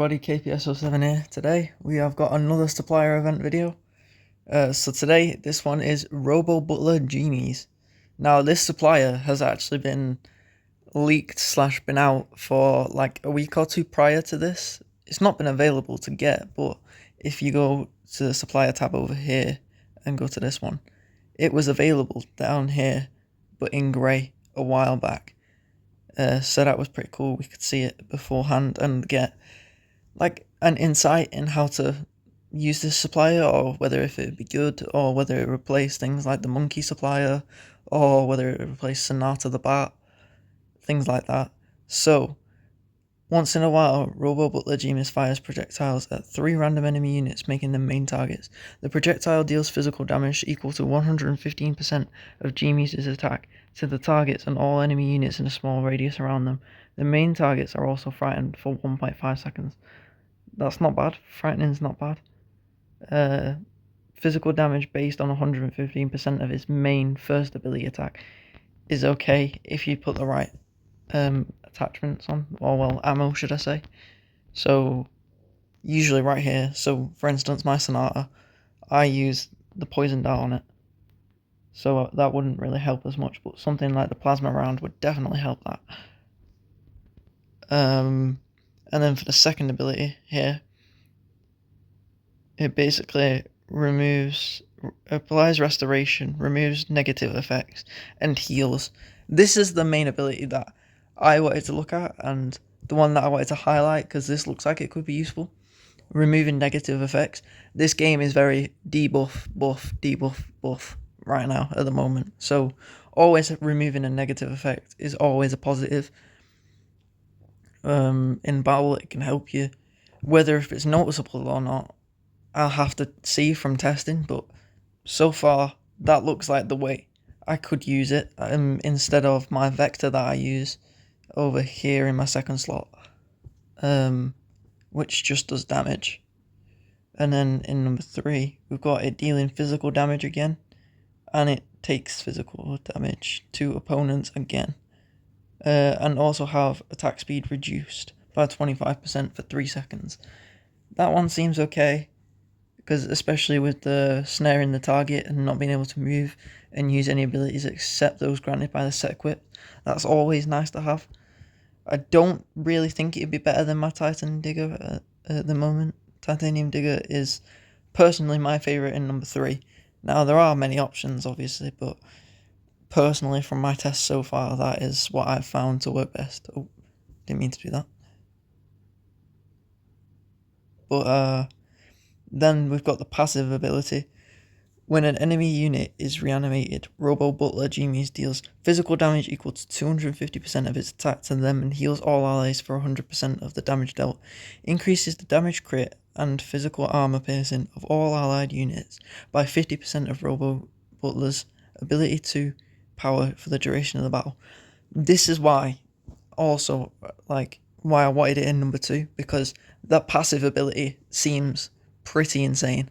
everybody, KPS07 here. Today we have got another supplier event video. So today this one is Butler Jeemes. Now this supplier has actually been leaked / been out for like a week or two prior to this. It's not been available to get, but if you go to the supplier tab over here and go to this one, it was available down here but in grey a while back. So that was pretty cool. We could see it beforehand and get like an insight in how to use this supplier, or whether if it would be good, or whether it replaced things like the monkey supplier, or whether it replaced Sonata the bat, things like that. So once in a while, Butler Jeemes fires projectiles at 3 random enemy units, making them main targets. The projectile deals physical damage equal to 115% of Jeemes' attack to the targets and all enemy units in a small radius around them. The main targets are also frightened for 1.5 seconds. That's not bad. Frightening's not bad. Physical damage based on 115% of his main first ability attack is okay if you put the right attachments on, or well, ammo should I say. So usually right here, so for instance my Sonata, I use the poison dart on it, so that wouldn't really help as much, but something like the plasma round would definitely help that. And then for the second ability here, it basically applies restoration, removes negative effects, and heals. This is the main ability that I wanted to look at, and the one that I wanted to highlight, because this looks like it could be useful. Removing negative effects. This game is very debuff, buff, debuff, buff right now at the moment. So always removing a negative effect is always a positive. In battle it can help you. Whether if it's noticeable or not, I'll have to see from testing, but so far that looks like the way I could use it instead of my vector that I use over here in my second slot, which just does damage. And then in number 3 we've got it dealing physical damage again, and it takes physical damage to opponents again, and also have attack speed reduced by 25% for 3 seconds. That one seems okay, because especially with the snaring the target and not being able to move and use any abilities except those granted by the set equip, that's always nice to have. I don't really think it'd be better than my Titan Digger at the moment. Titanium Digger is personally my favourite in number 3. Now there are many options obviously, but personally from my tests so far, that is what I've found to work best. Oh, didn't mean to do that. But then we've got the passive ability. When an enemy unit is reanimated, Butler Jeemes deals physical damage equal to 250% of its attack to them and heals all allies for 100% of the damage dealt. Increases the damage crit and physical armor piercing of all allied units by 50% of Butler's ability to power for the duration of the battle. This is why also why I wanted it in number 2, because that passive ability seems pretty insane.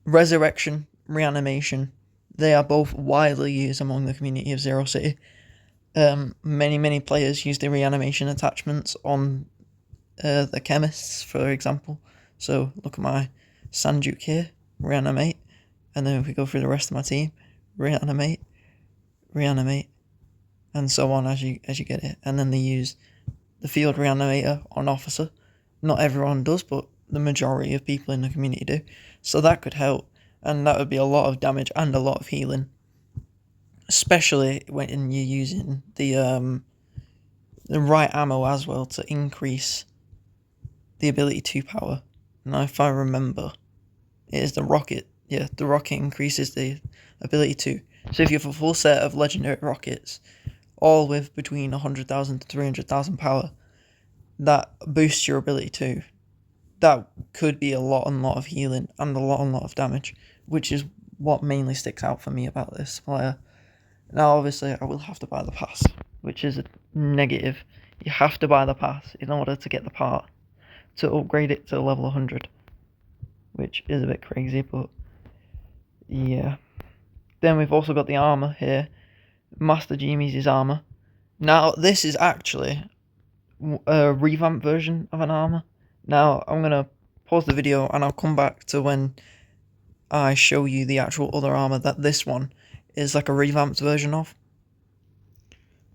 Resurrection, reanimation, they are both widely used among the community of Zero City. Many players use the reanimation attachments on the chemists, for example. So look at my Sanjuk here, reanimate, and then if we go through the rest of my team, reanimate, and so on as you get it. And then they use the field reanimator on officer. Not everyone does, but the majority of people in the community do. So that could help, and that would be a lot of damage and a lot of healing, especially when you're using the right ammo as well to increase the ability to power. Now if I remember, it is the rocket. Yeah, the rocket increases the ability to. So if you have a full set of legendary rockets, all with between 100,000 to 300,000 power, that boosts your ability to. That could be a lot of healing and a lot of damage, which is what mainly sticks out for me about this supplier. Now obviously I will have to buy the pass, which is a negative. You have to buy the pass in order to get the part to upgrade it to level 100, which is a bit crazy, but yeah. Then we've also got the armor here, Master Jeemes' armor. Now this is actually a revamped version of an armor. Now I'm going to pause the video and I'll come back to when I show you the actual other armor that this one is like a revamped version of.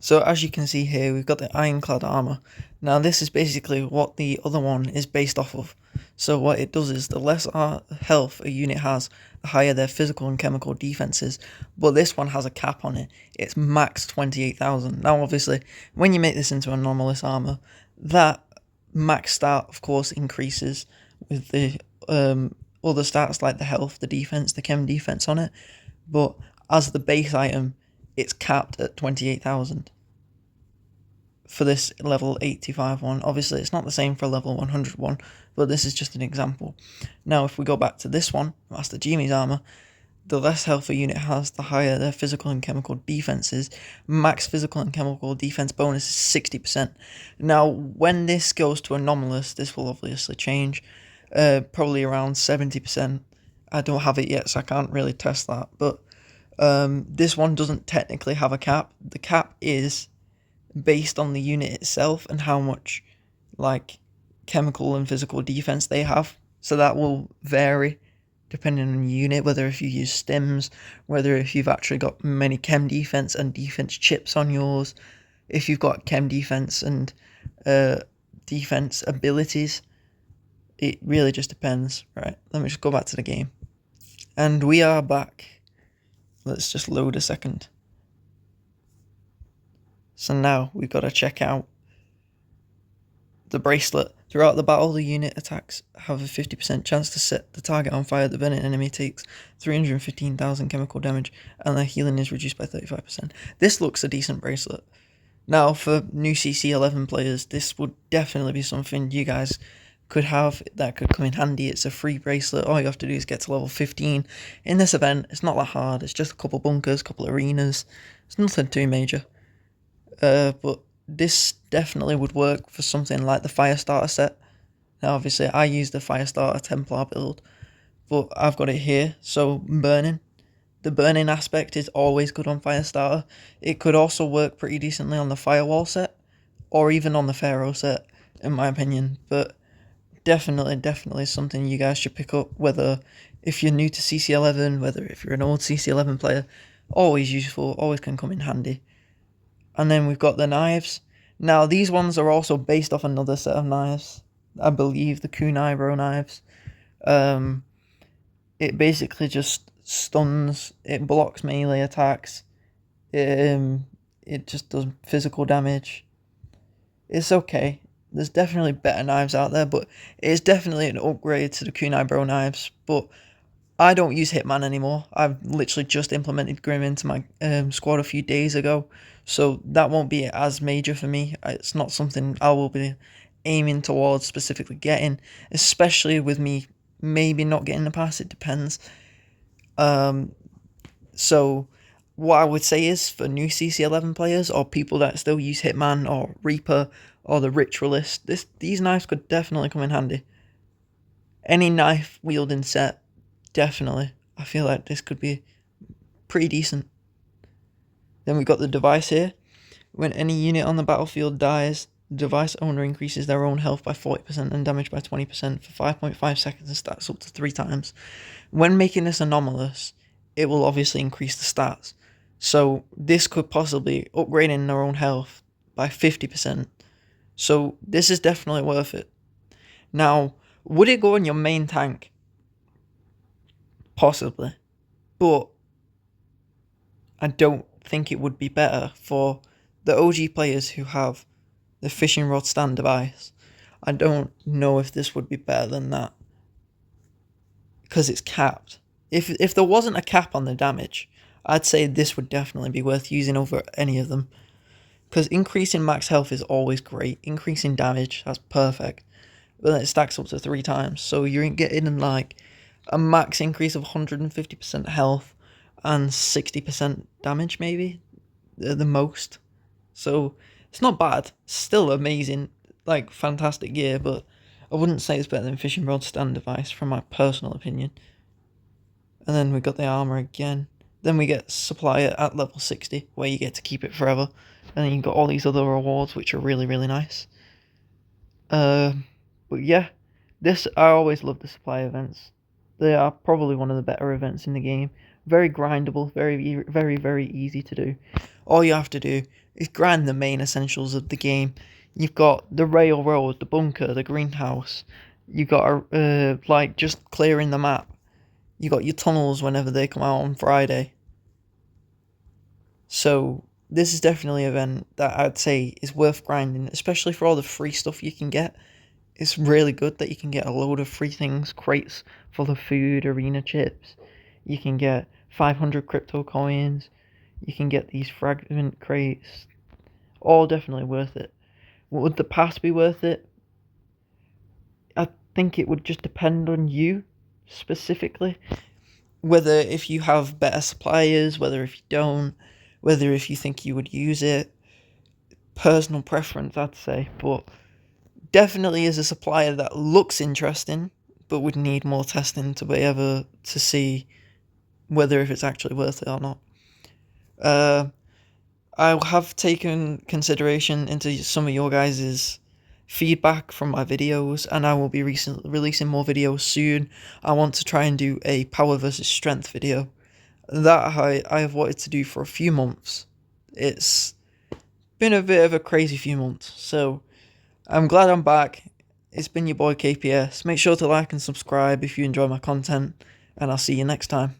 So as you can see here, we've got the ironclad armor. Now this is basically what the other one is based off of. So what it does is the less health a unit has, the higher their physical and chemical defenses. But this one has a cap on it. It's max 28,000. Now obviously, when you make this into anomalous armor, that max stat of course increases with the other stats like the health, the defense, the chem defense on it. But as the base item, it's capped at 28,000 for this level 85 one. Obviously, it's not the same for level 100 one, but this is just an example. Now, if we go back to this one, that's the jeemes armor, the less health a unit has, the higher their physical and chemical defenses. Max physical and chemical defense bonus is 60%. Now, when this goes to anomalous, this will obviously change, probably around 70%. I don't have it yet, so I can't really test that, but this one doesn't technically have a cap. The cap is based on the unit itself and how much like chemical and physical defense they have. So that will vary depending on the unit, whether if you use stims, whether if you've actually got many chem defense and defense chips on yours, if you've got chem defense and defense abilities. It really just depends. Right, let me just go back to the game. And we are back. Let's just load a second. So now we've got to check out the bracelet. Throughout the battle, the unit attacks have a 50% chance to set the target on fire. The burning enemy takes 315,000 chemical damage and their healing is reduced by 35%. This looks a decent bracelet. Now, for new CC11 players, this would definitely be something you guys could have that could come in handy. It's a free bracelet. All you have to do is get to level 15 in this event. It's not that hard. It's just a couple bunkers, a couple arenas. It's nothing too major. But this definitely would work for something like the Firestarter set. Now obviously I use the Firestarter Templar build, but I've got it here. So burning. The burning aspect is always good on Firestarter. It could also work pretty decently on the Firewall set, or even on the Pharaoh set, in my opinion. But definitely something you guys should pick up, whether if you're new to CC11, whether if you're an old CC11 player. Always useful, always can come in handy. And then we've got the knives. Now these ones are also based off another set of knives, I believe the kunai bro knives. It basically just stuns, it blocks melee attacks, it just does physical damage. It's okay. There's definitely better knives out there, but it's definitely an upgrade to the kunai bro knives. But I don't use Hitman anymore. I've literally just implemented Grim into my squad a few days ago, so that won't be as major for me. It's not something I will be aiming towards specifically getting, especially with me maybe not getting the pass. It depends. So what I would say is for new CC11 players or people that still use Hitman or Reaper or the Ritualist, these knives could definitely come in handy. Any knife wielding set, definitely. I feel like this could be pretty decent. Then we've got the device here. When any unit on the battlefield dies, the device owner increases their own health by 40% and damage by 20% for 5.5 seconds and stacks up to 3 times. When making this anomalous, it will obviously increase the stats. So this could possibly upgrade in their own health by 50%. So this is definitely worth it. Now, would it go on your main tank? Possibly. But I don't think it would be better for the OG players who have the fishing rod stand device. I don't know if this would be better than that, because it's capped. If there wasn't a cap on the damage, I'd say this would definitely be worth using over any of them, because increasing max health is always great. Increasing damage, that's perfect, but then it stacks up to 3 times, so you're getting like a max increase of 150% health and 60% damage, maybe the most. So it's not bad. Still amazing, like fantastic gear, but I wouldn't say it's better than fishing rod stand device from my personal opinion. And then we got the armor again. Then we get supplier at level 60, where you get to keep it forever. And then you've got all these other rewards, which are really, really nice. But yeah, I always love the supply events. They are probably one of the better events in the game. Very grindable, very easy to do. All you have to do is grind the main essentials of the game. You've got the railroad, the bunker, the greenhouse. You got like just clearing the map. You got your tunnels whenever they come out on Friday. So this is definitely an event that I'd say is worth grinding, especially for all the free stuff you can get. It's really good that you can get a load of free things, crates full of food, arena chips. You can get 500 crypto coins. You can get these fragment crates. All definitely worth it. Would the pass be worth it? I think it would just depend on you specifically. Whether if you have better suppliers, whether if you don't, whether if you think you would use it. Personal preference, I'd say, but definitely is a supplier that looks interesting, but would need more testing to be able to see whether if it's actually worth it or not. I have taken consideration into some of your guys' feedback from my videos, and I will be releasing more videos soon. I want to try and do a power versus strength video that I have wanted to do for a few months. It's been a bit of a crazy few months, so I'm glad I'm back. It's been your boy KPS. Make sure to like and subscribe if you enjoy my content, and I'll see you next time.